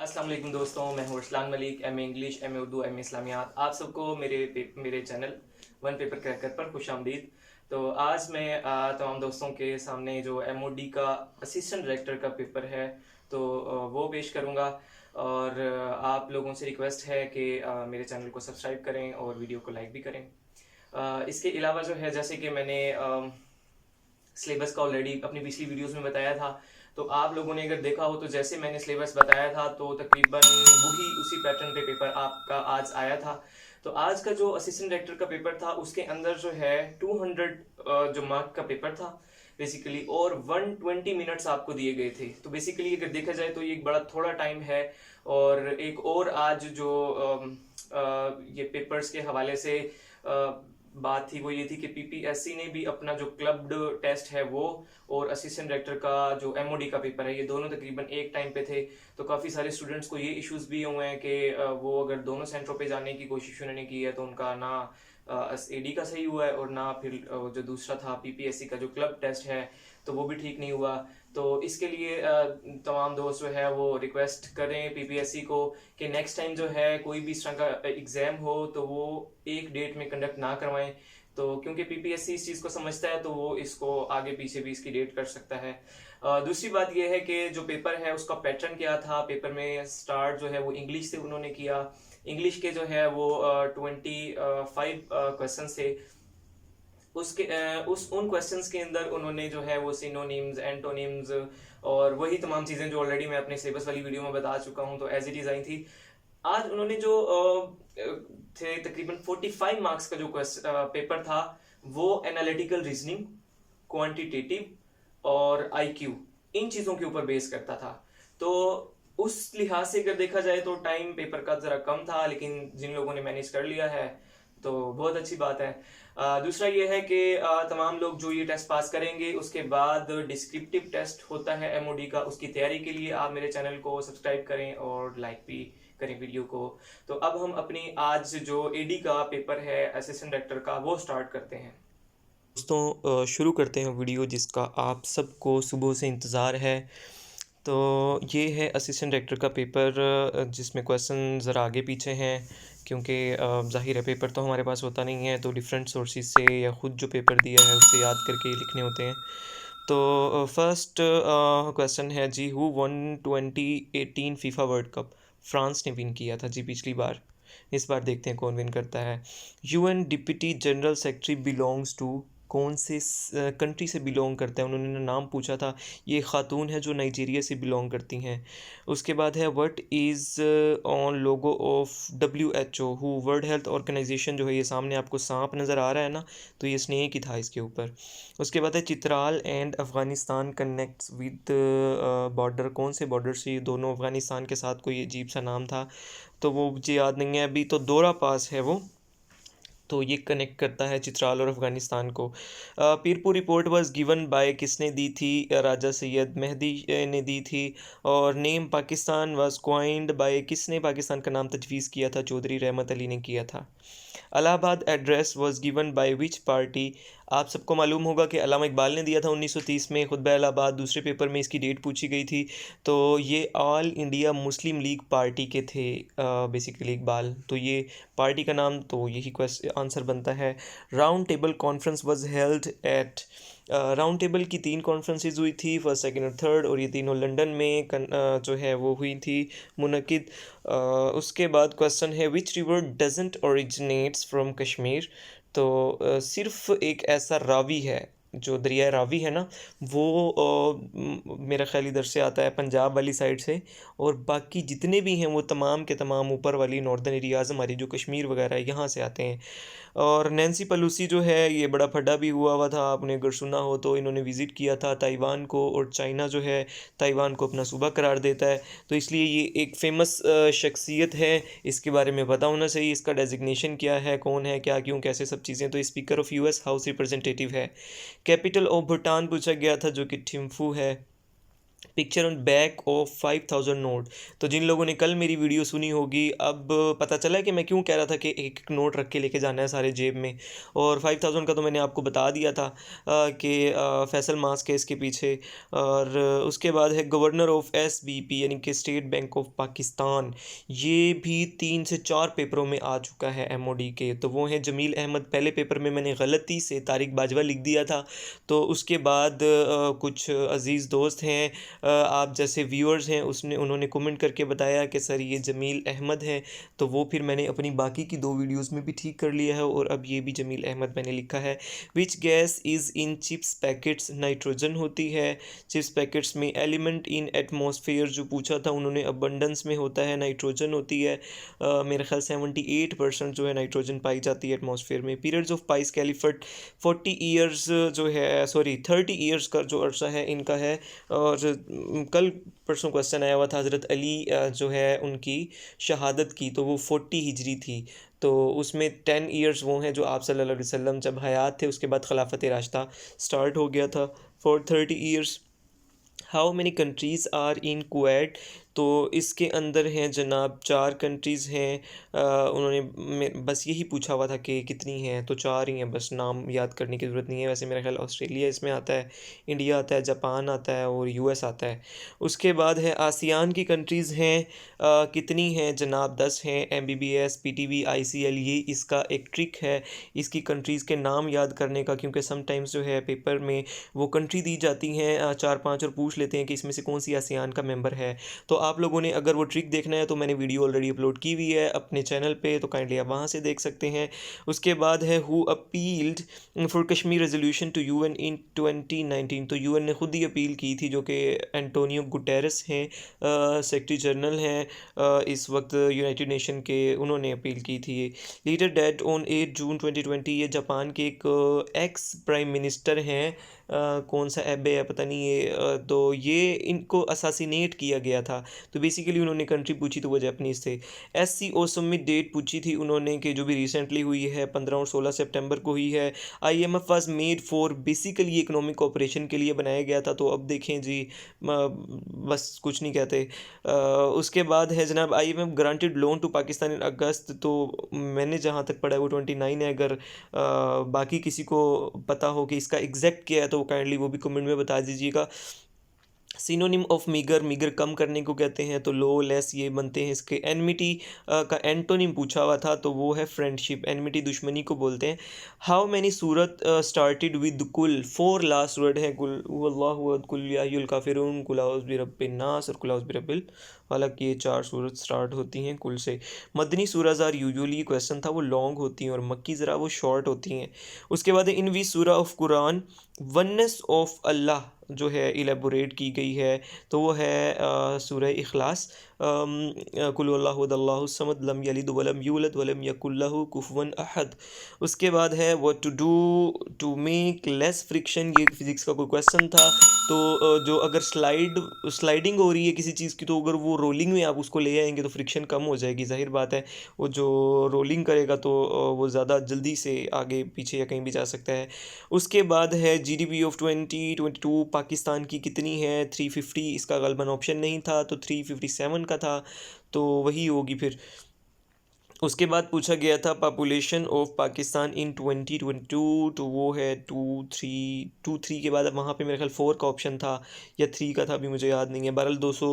अस्सलाम वालेकुम दोस्तों, मैं हूँ Arsalan Malik. M A English, M A Urdu, M A इस्लामियात। आप सबको मेरे चैनल वन पेपर क्रैकर पर खुश आमदीद। तो आज मैं तमाम दोस्तों के सामने जो एम ओ डी का असिस्टेंट डायरेक्टर का पेपर है तो वो पेश करूँगा। और आप लोगों से रिक्वेस्ट है कि मेरे चैनल को सब्सक्राइब करें और वीडियो को लाइक भी करें। इसके अलावा जो है, जैसे कि मैंने सिलेबस का ऑलरेडी अपनी पिछली वीडियोस में बताया था, तो आप लोगों ने अगर देखा हो तो जैसे मैंने सिलेबस बताया था तो तकरीबन वही उसी पैटर्न पे पेपर आपका आज आया था। तो आज का जो असिस्टेंट डायरेक्टर का पेपर था उसके अंदर जो है 200 जो मार्क का पेपर था बेसिकली, और 120 मिनट्स आपको दिए गए थे। तो बेसिकली अगर देखा जाए तो ये एक बड़ा थोड़ा टाइम है। और एक और आज जो ये पेपर्स के हवाले से बात थी वो ये थी कि पीपीएससी ने भी अपना जो क्लब्ड टेस्ट है वो और असिस्टेंट डायरेक्टर का जो एमओडी का पेपर है, ये दोनों तकरीबन एक टाइम पे थे। तो काफ़ी सारे स्टूडेंट्स को ये इश्यूज भी हुए हैं कि वो अगर दोनों सेंटरों पे जाने की कोशिश उन्होंने की है तो उनका ना एडी का सही हुआ है और ना फिर जो दूसरा था पीपीएससी का जो क्लब टेस्ट है तो वो भी ठीक नहीं हुआ। तो इसके लिए तमाम दोस्त जो है वो रिक्वेस्ट करें पीपीएससी को कि नेक्स्ट टाइम जो है कोई भी इस तरह का एग्जाम हो तो वो एक डेट में कंडक्ट ना करवाएं। तो क्योंकि पीपीएससी इस चीज़ को समझता है तो वो इसको आगे पीछे भी इसकी डेट कर सकता है। दूसरी बात यह है कि जो पेपर है उसका पैटर्न क्या था। पेपर में स्टार्ट जो है वो इंग्लिश से उन्होंने किया। इंग्लिश के जो है वो 25 क्वेश्चन थे। उसके उस उन क्वेश्चंस के अंदर उन्होंने जो है वो सिनोनिम्स, एंटोनिम्स और वही तमाम चीज़ें जो ऑलरेडी मैं अपने सिलेबस वाली वीडियो में बता चुका हूँ तो एज इट इज़ आई थी। आज उन्होंने जो थे तकरीबन 45 मार्क्स का जो पेपर था वो एनालिटिकल रीजनिंग, क्वांटिटेटिव और आईक्यू, इन चीज़ों के ऊपर बेस करता था। तो उस लिहाज से अगर देखा जाए तो टाइम पेपर का ज़रा कम था, लेकिन जिन लोगों ने मैनेज कर लिया है तो बहुत अच्छी बात है। दूसरा ये है कि तमाम लोग जो ये टेस्ट पास करेंगे उसके बाद डिस्क्रिप्टिव टेस्ट होता है एमओडी का, उसकी तैयारी के लिए आप मेरे चैनल को सब्सक्राइब करें और लाइक भी करें वीडियो को। तो अब हम अपनी आज जो एडी का पेपर है असिस्टेंट डायरेक्टर का वो स्टार्ट करते हैं। दोस्तों शुरू करते हैं वीडियो जिसका आप सबको सुबह से इंतज़ार है। तो ये है असिस्टेंट डायरेक्टर का पेपर, जिसमें क्वेश्चन ज़रा आगे पीछे हैं क्योंकि ज़ाहिर है पेपर तो हमारे पास होता नहीं है, तो डिफरेंट सोर्सेज से या ख़ुद जो पेपर दिया है उससे याद करके लिखने होते हैं। तो फर्स्ट क्वेश्चन है जी, who won 2018 FIFA world cup. France ने विन किया था जी पिछली बार। इस बार देखते हैं कौन विन करता है। UN deputy general secretary belongs to, कौन से कंट्री से बिलोंग करता है, उन्होंने नाम पूछा था। ये ख़ातून है जो नाइजीरिया से बिलोंग करती हैं। उसके बाद है what is on logo of W H O, हु वर्ल्ड हेल्थ ऑर्गेनाइजेशन। जो है ये सामने आपको सांप नज़र आ रहा है ना, तो ये स्नेक ही था इसके ऊपर। उसके बाद है Chitral and Afghanistan connects with border, कौन से बॉर्डर से ये दोनों अफ़गानिस्तान के साथ कोई अजीब सा नाम था तो वो मुझे याद नहीं है अभी। तो दोरा पास है वो, तो ये कनेक्ट करता है चित्राल और अफ़गानिस्तान को। Pirpur report was given by, किसने दी थी, राजा सैयद मेहदी ने दी थी। और name Pakistan was coined by, किसने पाकिस्तान का नाम तजवीज़ किया था, चौधरी रहमत अली ने किया था। Allahabad address was given by which party. आप सबको मालूम होगा कि अल्लामा इकबाल ने दिया था 1930 में खुतबा इलाहाबाद। दूसरे पेपर में इसकी डेट पूछी गई थी, तो ये all India Muslim league party के थे बेसिकली इकबाल। तो ये पार्टी का नाम, तो यही क्वेश्चन आंसर बनता है। Round table conference was held at, round table की 3 कॉन्फ्रेंसेज हुई थी, फर्स्ट सेकंड और थर्ड, और ये तीनों लंदन में जो है वो हुई थी मुनक़िद। उसके बाद क्वेश्चन है which river doesn't originates from Kashmir. तो सिर्फ एक ऐसा रावी है, जो दरिया रावी है ना, वो मेरा ख्याल इधर से आता है पंजाब वाली साइड से, और बाकी जितने भी हैं वो तमाम के तमाम ऊपर वाली नॉर्दर्न एरियाज़ हमारी जो कश्मीर वगैरह है यहाँ से आते हैं। और नैन्सी पेलोसी जो है ये बड़ा फड्डा भी हुआ था, आपने अगर सुना हो तो। इन्होंने विज़िट किया था ताइवान को, और चाइना जो है ताइवान को अपना सूबा करार देता है, तो इसलिए ये एक फ़ेमस शख्सियत है। इसके बारे में पता होना चाहिए, इसका डेजिग्नेशन क्या है, कौन है, क्या, क्यों, कैसे, सब चीज़ें। तो speaker of US house representative है। कैपिटल ऑफ भूटान पूछा गया था जो कि थिम्फू है। Picture on back of 5000 note. तो जिन लोगों ने कल मेरी वीडियो सुनी होगी, अब पता चला कि मैं क्यों कह रहा था कि एक एक नोट रख के लेके जाना है सारे जेब में। और 5000 का तो मैंने आपको बता दिया था कि फैसल मास्क है इसके पीछे। और उसके बाद है गवर्नर ऑफ SBP यानी कि स्टेट बैंक ऑफ पाकिस्तान। ये भी 3 से 4 पेपरों में आ चुका है MOD के। तो वो हैं जमील अहमद। पहले पेपर में मैंने गलती से तारिक बाजवा लिख दिया था, तो उसके बाद कुछ अज़ीज़ दोस्त हैं, आप जैसे व्यूअर्स हैं, उन्होंने कमेंट करके बताया कि सर ये जमील अहमद है। तो वो फिर मैंने अपनी बाकी की 2 वीडियोस में भी ठीक कर लिया है, और अब ये भी जमील अहमद मैंने लिखा है। Which gas is in chips packets. Nitrogen होती है चिप्स पैकेट्स में। एलिमेंट इन एटमॉस्फेयर जो पूछा था उन्होंने, अबंडेंस में होता है, नाइट्रोजन होती है। मेरे ख्याल 78% जो है नाइट्रोजन पाई जाती है एटमॉस्फेयर में। पीरियड्स ऑफ पाइस कैलिफर्ट 40 ईयर्स जो है, सॉरी 30 ईयर्स का जो अरसा है इनका है। और कल परसों क्वेश्चन आया हुआ था हज़रत अली जो है उनकी शहादत की, तो वो 40 हिजरी थी। तो उसमें 10 ईयर्स वो हैं जो आप सल्लल्लाहु अलैहि वसल्लम जब हयात थे, उसके बाद खिलाफत राशिदा स्टार्ट हो गया था for 30 years. How many countries are in Kuwait. तो इसके अंदर हैं जनाब 4 कंट्रीज़ हैं। उन्होंने बस यही पूछा हुआ था कि कितनी हैं, तो 4 ही हैं, बस नाम याद करने की ज़रूरत नहीं है। वैसे मेरा ख्याल ऑस्ट्रेलिया इसमें आता है, इंडिया आता है, जापान आता है और US आता है। उसके बाद है आसियान की कंट्रीज़ हैं। कितनी हैं जनाब? 10 हैं। MBBS PTB ICL, ये इसका एक ट्रिक है इसकी कंट्रीज़ के नाम याद करने का, क्योंकि समटाइम्स जो है पेपर में वो कंट्री दी जाती हैं 4-5 और पूछ लेते हैं कि इसमें से कौन सी आसियान का मेंबर है। तो आप लोगों ने अगर वो ट्रिक देखना है तो मैंने वीडियो ऑलरेडी अपलोड की हुई है अपने चैनल पे, तो काइंडली आप वहाँ से देख सकते हैं। उसके बाद है who appealed for Kashmir resolution to UN in 2019। तो UN ने खुद ही अपील की थी, जो कि एंटोनियो गुटेरेस हैं, सेक्रेटरी जनरल हैं इस वक्त यूनाइटेड नेशन के, उन्होंने अपील की थी। लीडर डेड ऑन 8 जून 2020। ये जापान के एक एक्स प्राइम मिनिस्टर हैं, कौन सा एबे है पता नहीं ये, तो ये इनको असासिनेट किया गया था। तो बेसिकली उन्होंने कंट्री पूछी तो वो जापानीज़ थे। SCO समिट डेट पूछी थी उन्होंने, कि जो भी रिसेंटली हुई है 15 और 16 सितंबर को हुई है। IMF was made for, basically economic operation के लिए बनाया गया था। तो अब देखें जी, बस कुछ नहीं कहते। उसके बाद है जनाब IMF granted loan to Pakistan in August. तो मैंने जहाँ तक पढ़ा है वो 29 है। अगर बाकी किसी को पता हो कि इसका एग्जैक्ट क्या है तो वो काइंडली वो भी कमेंट में बता दीजिएगा। सिनोनिम ऑफ मीगर, मीगर कम करने को कहते हैं, तो लो लेस ये बनते हैं इसके। एनमिटी का एंटोनिम पूछा हुआ था, तो वो है फ्रेंडशिप। एनमिटी दुश्मनी को बोलते हैं। How many Surat started with कुल। 4 लास्ट वर्ड है कुल, हुवल्लाहु अहद, कुल या अय्युल काफिरून, कुल औज़ बिरब्बिन नास और कुल औज़ बिरब्बिल फलक। ये 4 सूरत स्टार्ट होती हैं कुल से। मदनी सूराजार यूजुअली क्वेश्चन था वो लॉन्ग होती हैं, और मक्की ज़रा वो शॉर्ट होती हैं। उसके बाद इन वी सूरा ऑफ कुरान वननेस ऑफ अल्लाह जो है इलेबोरेट की गई है, तो वो है सूरह इखलास। कुल हुवल्लाहु अहद अल्लाहुस समद लम यलिद वलम यूलद वलम यकुल लहू कुफुवन अहद। उसके बाद है what to do to make less friction. ये फिज़िक्स का कोई क्वेश्चन था। तो जो अगर स्लाइडिंग हो रही है किसी चीज़ की, तो अगर वो रोलिंग में आप उसको ले आएंगे तो फ्रिक्शन कम हो जाएगी, जाहिर बात है। वो जो रोलिंग करेगा तो वो ज़्यादा जल्दी से आगे पीछे या कहीं भी जा सकता है। उसके बाद है GDP ऑफ 2022 पाकिस्तान की कितनी है? 350। इसका गलबन ऑप्शन नहीं था तो 357 का था, तो वही होगी फिर। उसके बाद पूछा गया था पॉपुलेशन ऑफ पाकिस्तान इन 2022, तो वो है 23 के बाद अब वहाँ पे मेरे ख्याल 4 का ऑप्शन था या 3 का था, अभी मुझे याद नहीं है। बहरहाल 200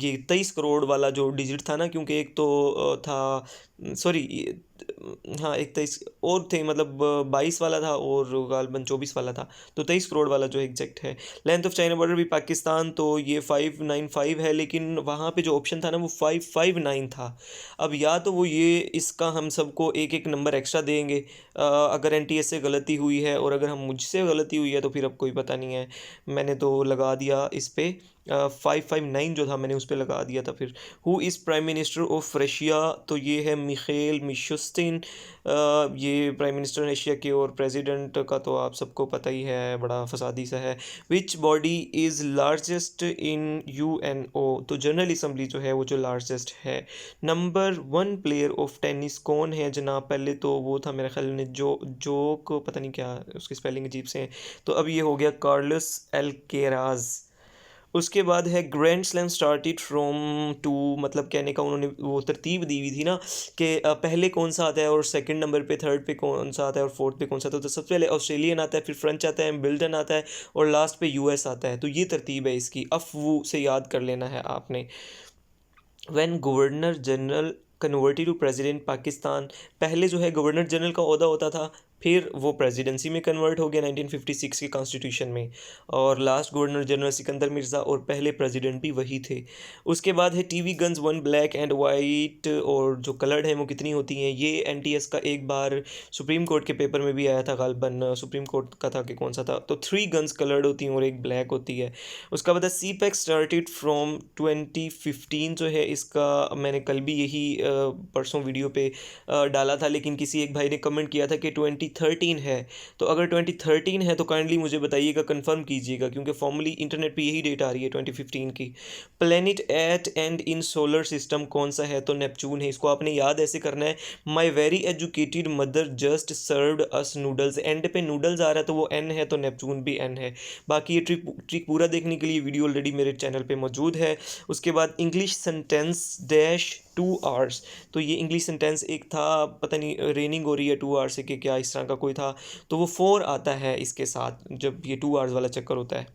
ये 23 करोड़ वाला जो डिजिट था ना, क्योंकि एक तो था, सॉरी, हाँ एक 23 और थे, मतलब 22 वाला था और गालबन 24 वाला था, तो 23 करोड़ वाला जो एग्जैक्ट है। लेंथ ऑफ चाइना बॉर्डर भी पाकिस्तान, तो ये 595 है, लेकिन वहाँ पे जो ऑप्शन था ना वो 559 था। अब या तो वो ये इसका हम सबको एक एक नंबर एक्स्ट्रा देंगे अगर NTS से गलती हुई है, और अगर हम मुझसे गलती हुई है तो फिर अब कोई पता नहीं है। मैंने तो लगा दिया इस पे 559 जो था मैंने उस पर लगा दिया था। फिर who is prime minister of Russia, तो ये है मिखेल मिशुस्तिन। ये प्राइम मिनिस्टर रशिया के, और प्रेसिडेंट का तो आप सबको पता ही है, बड़ा फसादी सा है। Which body is largest in UNO, तो जनरल असम्बली जो है वो जो लार्जेस्ट है। नंबर 1 प्लेयर ऑफ टेनिस कौन है जनाब? पहले तो वो था मेरे ख्याल में जोक, पता नहीं क्या उसकी स्पेलिंग अजीब से है, तो अब ये हो गया कार्लोस एल्केराज। उसके बाद है grand slam started from to, मतलब कहने का उन्होंने वो तरतीब दी हुई थी ना कि पहले कौन सा आता है और सेकंड नंबर पे, थर्ड पे कौन सा आता है और फोर्थ पे कौन सा आता है। तो सबसे पहले ऑस्ट्रेलियन आता है, फिर फ्रेंच आता है, विंबलडन आता है और लास्ट पे यूएस आता है। तो ये तरतीब है इसकी, अफवू से याद कर लेना है आपने। When governor general converted to president Pakistan, पहले जो है गवर्नर जनरल का ओहदा होता था, फिर वो प्रेसिडेंसी में कन्वर्ट हो गया 1956 के कॉन्स्टिट्यूशन में, और last governor general Sikandar Mirza और पहले प्रेसिडेंट भी वही थे। उसके बाद है TV guns one black and white, और जो कलर्ड हैं वो कितनी होती हैं। ये एनटीएस का एक बार सुप्रीम कोर्ट के पेपर में भी आया था, गालिबन सुप्रीम कोर्ट का था कि कौन सा था। तो 3 गन्स कलर्ड होती हैं और एक ब्लैक होती है। उसका बाद सी पैक स्टार्टेड फ्रॉम 2015, जो है इसका मैंने कल भी यही परसों वीडियो पे डाला था, लेकिन किसी एक भाई ने कमेंट किया था कि 2013 है। तो अगर 2013 है तो काइंडली मुझे बताइएगा, कंफर्म कीजिएगा, क्योंकि फॉर्मली इंटरनेट पे यही डेट आ रही है 2015 की। Planet at end in solar system कौन सा है, तो नेपच्यून है। इसको आपने याद ऐसे करना है, my very educated mother just served us noodles, and पे नूडल्स आ रहा है तो वो एन है, तो नेपच्यून भी एन है। बाकी ये ट्रिक पूरा देखने के लिए वीडियो ऑलरेडी मेरे चैनल पे मौजूद है। उसके बाद इंग्लिश सेंटेंस डैश 2 आवर्स, तो ये इंग्लिश सेंटेंस एक था, पता नहीं रेनिंग हो रही है 2 आवर्स से कि क्या, इस तरह का कोई था, तो वो 4 आता है इसके साथ जब ये 2 आवर्स वाला चक्कर होता है।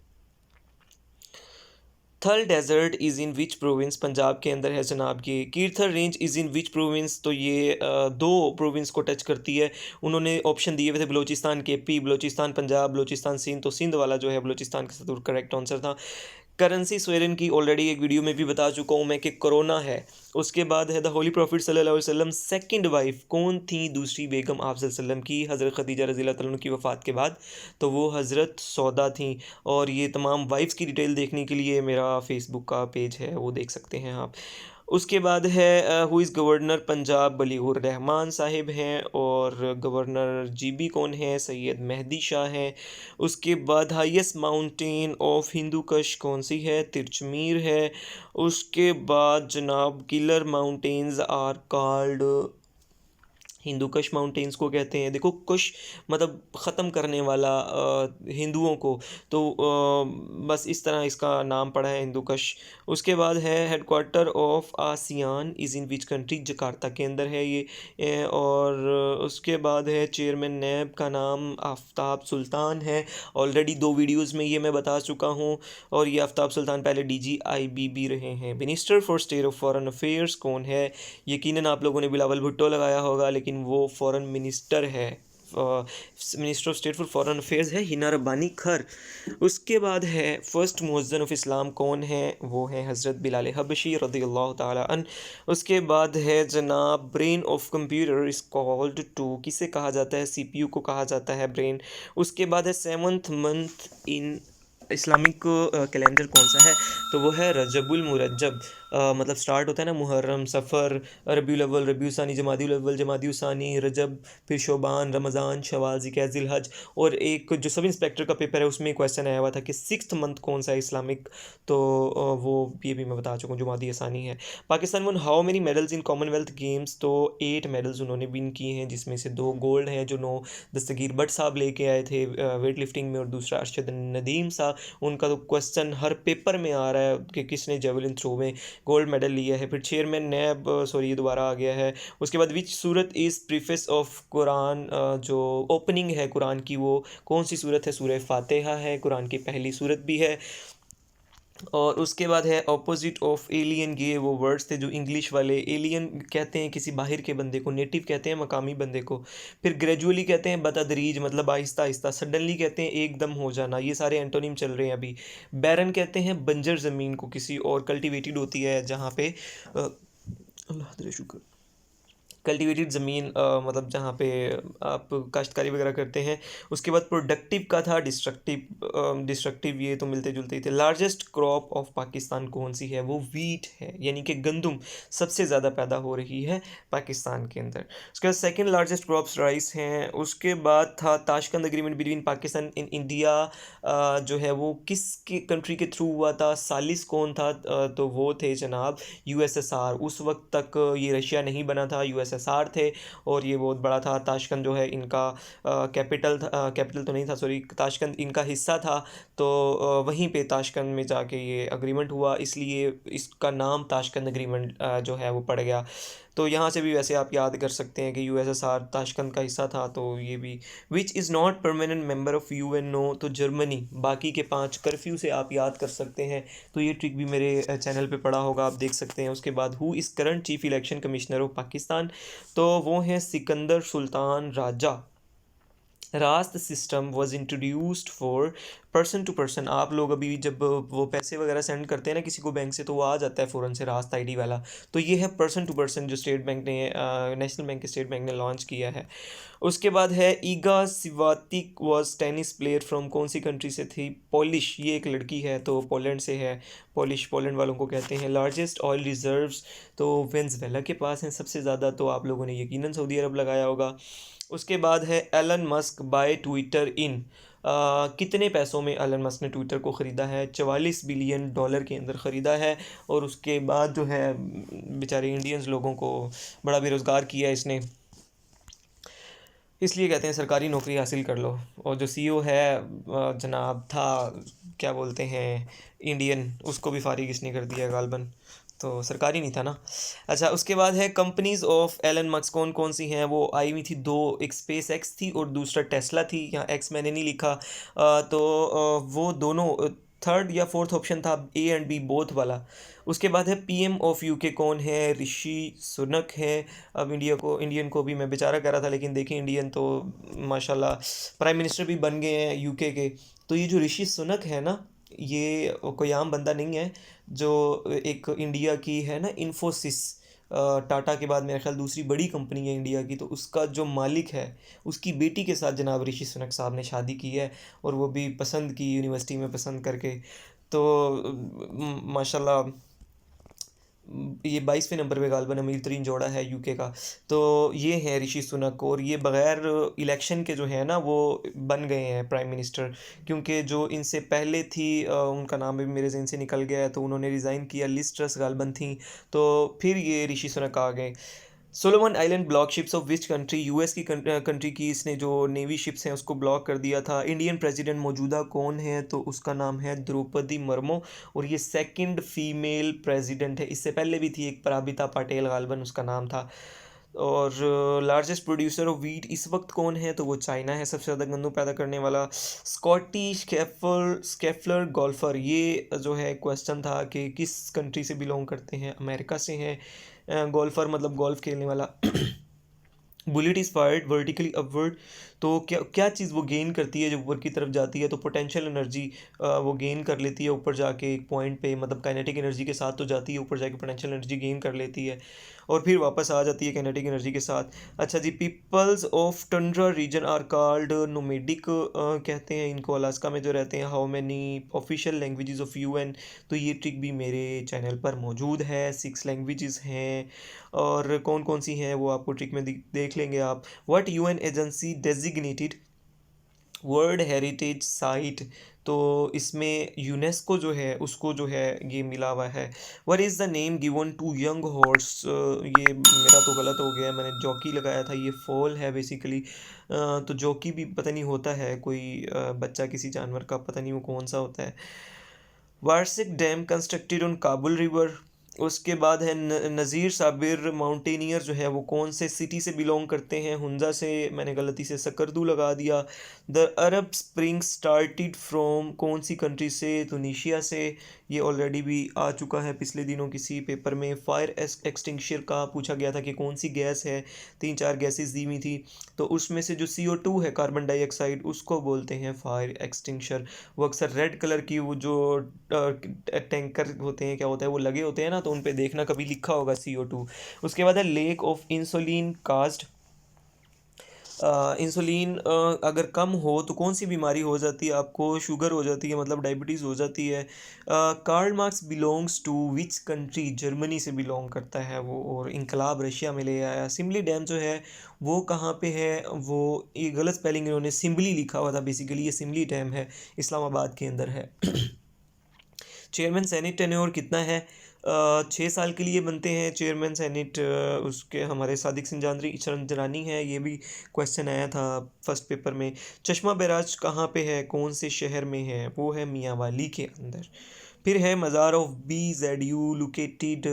Thal desert is in which province, Punjab के अंदर है जनाब। ये Kirthar range is in which province, तो ये 2 प्रोविंस को टच करती है। उन्होंने ऑप्शन दिए हुए थे बलोचिस्तान केपी, बलोचिस्तान पंजाब, बलोचिस्तान सिंध, तो सिंध वाला जो है बलोचिस्तान के साथ करेक्ट आंसर था। करेंसी स्वेरन की ऑलरेडी एक वीडियो में भी बता चुका हूँ मैं कि कोरोना है। उसके बाद है द होली प्रॉफिट सल्लल्लाहु अलैहि वसल्लम सेकंड वाइफ कौन थी, दूसरी बेगम आप सल्लल्लाहु अलैहि वसल्लम की, हज़रत खदीजा रज़ी अल्लाह तआला अन्हा की वफ़ात के बाद, तो वो हज़रत सौदा थी। और ये तमाम वाइफ्स की डिटेल देखने के लिए मेरा फेसबुक का पेज है, वो देख सकते हैं आप। उसके बाद है who is governor Punjab, Baligur Rahman Sahib हैं, और गवर्नर जीबी कौन है, सैयद मेहदी शाह हैं। उसके बाद हाईएस्ट माउंटेन ऑफ हिंदू कश कौन सी है, तिरचमीर है। उसके बाद जनाब killer mountains are called, Hindu Kush mountains को कहते हैं। देखो कुश मतलब ख़त्म करने वाला हिंदुओं को, तो बस इस तरह इसका नाम पड़ा है हिंदू कश। उसके बाद है headquarter of ASEAN is in which country, Jakarta के अंदर है ये। और उसके बाद है चेयरमैन नैब का नाम आफ्ताब सुल्तान है। ऑलरेडी 2 वीडियोज़ में ये मैं बता चुका हूँ, और ये आफ्ताब सुल्तान पहले DGIB रहे हैं। Minister for state of foreign affairs कौन है, यकीनन आप लोगों ने बिलावल भुट्टो लगाया होगा, लेकिन वो फॉरेन मिनिस्टर है, minister of state for foreign affairs है हिना रब्बानी खर। उसके बाद है फर्स्ट मुअज्जिन ऑफ इस्लाम कौन है, वो है हज़रत बिलाल हबशी रज़ियल्लाहु ताला अन। उसके बाद है जनाब brain of computer is called to, किसे कहा जाता है, CPU को कहा जाता है ब्रेन। उसके बाद है 7th month in Islamic calendar कौन सा है, तो वो है रजबुल मुरज्जब। मतलब स्टार्ट होता है ना मुहर्रम, सफ़र, रबीउल अव्वल, रबीउल सानी, जमादिउल अव्वल, जमादिउल सानी, रजब, फिर शोबान, रमज़ान, शवाल, ज़िलक़अदा, ज़िलहज। और एक जो सब इंस्पेक्टर का पेपर है उसमें क्वेश्चन आया हुआ था कि 6th मंथ कौन सा है इस्लामिक, तो वो ये भी मैं बता चुका हूँ, जुमादी सानी है। Pakistan one how many medals in Commonwealth games, तो 8 मेडल्स उन्होंने विन किए हैं, जिसमें से 2 गोल्ड हैं जो 9 दस्तगीर भट्ट साहब लेके आए थे वेट लिफ्टिंग में, और दूसरा अरशद नदीम साहब, उनका तो क्वेश्चन हर पेपर में आ रहा है कि किसने जेवलिन थ्रो में गोल्ड मेडल लिया है। फिर चेयरमैन नैब, सॉरी ये दोबारा आ गया है। उसके बाद विच सूरत इज़ प्रीफेस ऑफ कुरान, जो ओपनिंग है कुरान की वो कौन सी सूरत है, सूरह फातिहा है, कुरान की पहली सूरत भी है। और उसके बाद है ऑपोजिट ऑफ एलियन, ये वो वर्ड्स थे जो इंग्लिश वाले, एलियन कहते हैं किसी बाहर के बंदे को, नेटिव कहते हैं मकामी बंदे को। फिर ग्रेजुअली कहते हैं बतदरीज, मतलब आहिस्ता आहिस्ता। सडनली कहते हैं एकदम हो जाना, ये सारे एंटोनिम चल रहे हैं अभी। बैरन कहते हैं बंजर ज़मीन को किसी, और कल्टिवेटेड होती है जहाँ पे अल्लाह शुक्र, कल्टिवेटेड ज़मीन मतलब जहाँ पे आप काश्तकारी वगैरह करते हैं। उसके बाद प्रोडक्टिव का था, डिस्ट्रक्टिव ये तो मिलते जुलते ही थे। लार्जेस्ट क्रॉप ऑफ पाकिस्तान कौन सी है, वो वीट है, यानी कि गंदम सबसे ज़्यादा पैदा हो रही है पाकिस्तान के अंदर। उसके बाद सेकेंड लार्जेस्ट क्रॉप्स राइस हैं। उसके बाद था Tashkent agreement between Pakistan in India, जो है वो किस कंट्री के थ्रू हुआ था, सालिस कौन था, तो वो थे जनाब USSR। उस वक्त तक ये रशिया नहीं बना था, USSR USSR थे और ये बहुत बड़ा था। ताशकंद जो है इनका कैपिटल कैपिटल तो नहीं था, सॉरी, ताशकंद इनका हिस्सा था। तो वहीं पे ताशकंद में जाके ये अग्रीमेंट हुआ, इसलिए इसका नाम ताशकंद अग्रीमेंट जो है वो पड़ गया। तो यहाँ से भी वैसे आप याद कर सकते हैं कि USSR ताशकंद का हिस्सा था। तो ये भी which is not permanent member of UNO, तो जर्मनी। बाकी के 5 कर्फ्यू से आप याद कर सकते हैं। तो ये ट्रिक भी मेरे चैनल पे पड़ा होगा, आप देख सकते हैं। उसके बाद who is current chief election commissioner of Pakistan, तो वो हैं सिकंदर सुल्तान राजा। रास्त system was introduced for person to person. आप लोग अभी जब वो पैसे वगैरह सेंड करते हैं ना किसी को बैंक से, तो वो आ जाता है फ़ौरन से रास्त ID वाला। तो ये है पर्सन टू पर्सन जो स्टेट बैंक ने नेशनल बैंक के स्टेट बैंक ने लॉन्च किया है। उसके बाद है ईगा Swiatek was tennis player from, कौन सी कंट्री से थी? पोलिश, ये एक लड़की है तो पोलैंड से है। पोलिश पोलैंड वालों को कहते हैं। लार्जेस्ट ऑयल रिजर्व्स, तो वेनेजुएला के पास हैं सबसे ज़्यादा। तो आप लोगों ने यकीनन सऊदी अरब लगाया होगा। उसके बाद है एलन मस्क बाय ट्विटर इन, कितने पैसों में एलन मस्क ने ट्विटर को ख़रीदा है? 44 बिलियन डॉलर के अंदर ख़रीदा है। और उसके बाद जो है बेचारे इंडियंस लोगों को बड़ा बेरोज़गार किया इसने, इसलिए कहते हैं सरकारी नौकरी हासिल कर लो। और जो CEO है जनाब था, क्या बोलते हैं, इंडियन, उसको भी फारिग इसने कर दिया गालबन, तो सरकारी नहीं था ना। अच्छा, उसके बाद है कंपनीज ऑफ एलन मस्क, कौन कौन सी हैं? वो आई हुई थी 2, एक स्पेस एक्स थी और दूसरा टेस्ला थी। यहाँ एक्स मैंने नहीं लिखा। वो दोनों थर्ड या फोर्थ ऑप्शन था, A एंड B बोथ वाला। उसके बाद है PM ऑफ UK, कौन है? ऋषि सुनक है। अब इंडियन को भी मैं बेचारा कह रहा था, लेकिन देखिए इंडियन तो माशाल्लाह प्राइम मिनिस्टर भी बन गए हैं UK के। तो ये जो ऋषि सुनक है ना, ये कोई आम बंदा नहीं है। जो एक इंडिया की है ना इन्फोसिस, टाटा के बाद मेरे ख्याल दूसरी बड़ी कंपनी है इंडिया की, तो उसका जो मालिक है उसकी बेटी के साथ जनाब ऋषि सुनक साहब ने शादी की है। और वो भी पसंद की, यूनिवर्सिटी में पसंद करके। तो माशाल्लाह ये 22वें नंबर पे गालबन अमीर तरीन जोड़ा है UK का। तो ये है ऋषि सुनक, और ये बग़ैर इलेक्शन के जो है ना वो बन गए हैं प्राइम मिनिस्टर। क्योंकि जो इनसे पहले थी उनका नाम भी मेरे ज़हन से निकल गया है, तो उन्होंने रिज़ाइन किया, लिज ट्रस गालबन थी। तो फिर ये ऋषि सुनक आ गए। Solomon island block ships of which country? US की कंट्री की इसने जो नेवी शिप्स हैं उसको ब्लॉक कर दिया था। इंडियन प्रेसिडेंट मौजूदा कौन है? तो उसका नाम है द्रौपदी मुर्मू, और ये सेकंड फीमेल प्रेसिडेंट है। इससे पहले भी थी एक, पराबिता पाटेल गालबन उसका नाम था। और लार्जेस्ट प्रोड्यूसर ऑफ वीट इस वक्त कौन है? तो वो चाइना है, सबसे ज़्यादा गंदम पैदा करने वाला। स्कॉटी स्केफलर गोल्फर, ये जो है क्वेश्चन था कि किस कंट्री से बिलोंग करते हैं? अमेरिका से हैं। गोल्फर मतलब गोल्फ खेलने वाला। Bullet is fired vertically upward, तो क्या क्या चीज़ वो गेन करती है जब ऊपर की तरफ जाती है? तो पोटेंशियल एनर्जी वो गेन कर लेती है ऊपर जाके एक पॉइंट पे, मतलब काइनेटिक एनर्जी के साथ तो जाती है, ऊपर जाके पोटेंशियल एनर्जी गेन कर लेती है और फिर वापस आ जाती है काइनेटिक एनर्जी के साथ। अच्छा जी, peoples of tundra region are called nomadic, कहते हैं इनको, अलास्का में जो रहते हैं। How many official languages of UN? तो ये ट्रिक भी मेरे चैनल पर मौजूद है, 6 लैंग्वेजेस हैं। और कौन कौन सी हैं वो आपको ट्रिक में देख लेंगे आप। What UN agency designated world heritage site? तो इसमें यूनेस्को जो है उसको जो है ये मिला हुआ है। What is the name given to young horse? ये मेरा तो गलत हो गया, मैंने जॉकी लगाया था, ये फॉल है बेसिकली। तो जॉकी भी पता नहीं होता है कोई बच्चा किसी जानवर का, पता नहीं वो कौन सा होता है। Warsak dam constructed on Kabul river. उसके बाद है नज़ीर साबिर माउंटेनियर जो है वो कौन से सिटी से बिलोंग करते हैं? हुंजा से, मैंने गलती से सकरदू लगा दिया। The Arab spring started from, कौन सी कंट्री से? तुनीशिया से। ये ऑलरेडी भी आ चुका है पिछले दिनों किसी पेपर में। फायर एक्सटिंग्विशर का पूछा गया था कि कौन सी गैस है, 3-4 गैसेस दी हुई थी, तो उसमें से जो CO2 है, कार्बन डाइऑक्साइड, उसको बोलते हैं फायर एक्सटिंग्विशर। वो अक्सर रेड कलर की वो जो टैंकर होते हैं, क्या होता है, वो लगे होते हैं ना, तो उन पे देखना कभी लिखा होगा CO2। उसके बाद है lack of insulin caused. Insulin अगर कम हो तो कौन सी बीमारी हो जाती है आपको? शुगर हो जाती है, मतलब डायबिटीज़ हो जाती है। Karl Marx belongs to which country? Germany से बिलोंग करता है वो, और इनकलाब रशिया में ले आया। सिम्बली डैम जो है वो कहाँ पे है? वो, ये गलत स्पेलिंग इन्होंने सिम्बली लिखा हुआ था, बेसिकली ये सिम्बली डैम है, इस्लामाबाद के अंदर है। चेयरमैन सेनेट टेन्योर कितना है? 6 साल के लिए बनते हैं चेयरमैन सेनेट। उसके हमारे सादिक जरानी है। ये भी क्वेश्चन आया था फर्स्ट पेपर में। चश्मा बैराज कहाँ पे है, कौन से शहर में है? वो है मियांवाली के अंदर। फिर है मज़ार ऑफ BZU लोकेटेड,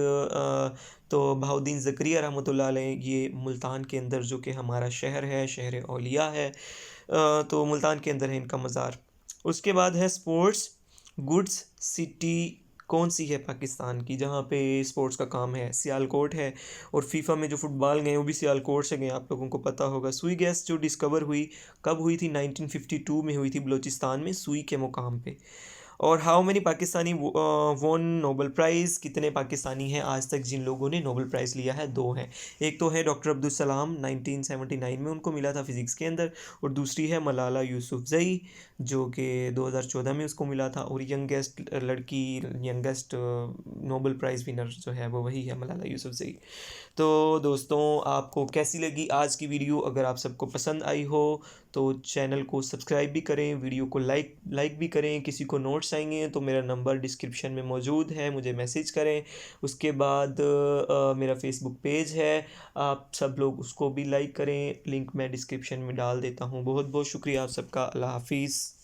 तो बहाउद्दीन ज़करिया रहमतुल्लाह अलैह, ये मुल्तान के अंदर जो कि हमारा शहर है, शहर औलिया है। तो मुल्तान के अंदर है इनका मज़ार। उसके बाद है स्पोर्ट्स गुड्स सिटी कौन सी है पाकिस्तान की जहाँ पे स्पोर्ट्स का काम है? सियालकोट है। और फीफा में जो फुटबॉल गए वो भी सियालकोट से गए, आप लोगों को पता होगा। सुई गैस जो डिस्कवर हुई कब हुई थी? 1952 में हुई थी, बलूचिस्तान में सुई के मुकाम पे। और how many Pakistani won Nobel prize, कितने पाकिस्तानी हैं आज तक जिन लोगों ने नोबेल प्राइज़ लिया है? 2 हैं। एक तो है डॉक्टर अब्दुल सलाम, 1979 में उनको मिला था फिज़िक्स के अंदर। और दूसरी है मलाला यूसुफ़ज़ई जो कि 2014 में उसको मिला था। और यंगेस्ट लड़की, यंगेस्ट नोबेल प्राइज़ विनर जो है वो वही है, मलाला यूसुफ़ज़ई। तो दोस्तों, आपको कैसी लगी आज की वीडियो? अगर आप सबको पसंद आई हो तो चैनल को सब्सक्राइब भी करें, वीडियो को लाइक भी करें। किसी को नोट्स चाहिए तो मेरा नंबर डिस्क्रिप्शन में मौजूद है, मुझे मैसेज करें। उसके बाद मेरा फेसबुक पेज है, आप सब लोग उसको भी लाइक करें, लिंक मैं डिस्क्रिप्शन में डाल देता हूँ। बहुत बहुत शुक्रिया आप सबका। अल्लाह हाफिज़।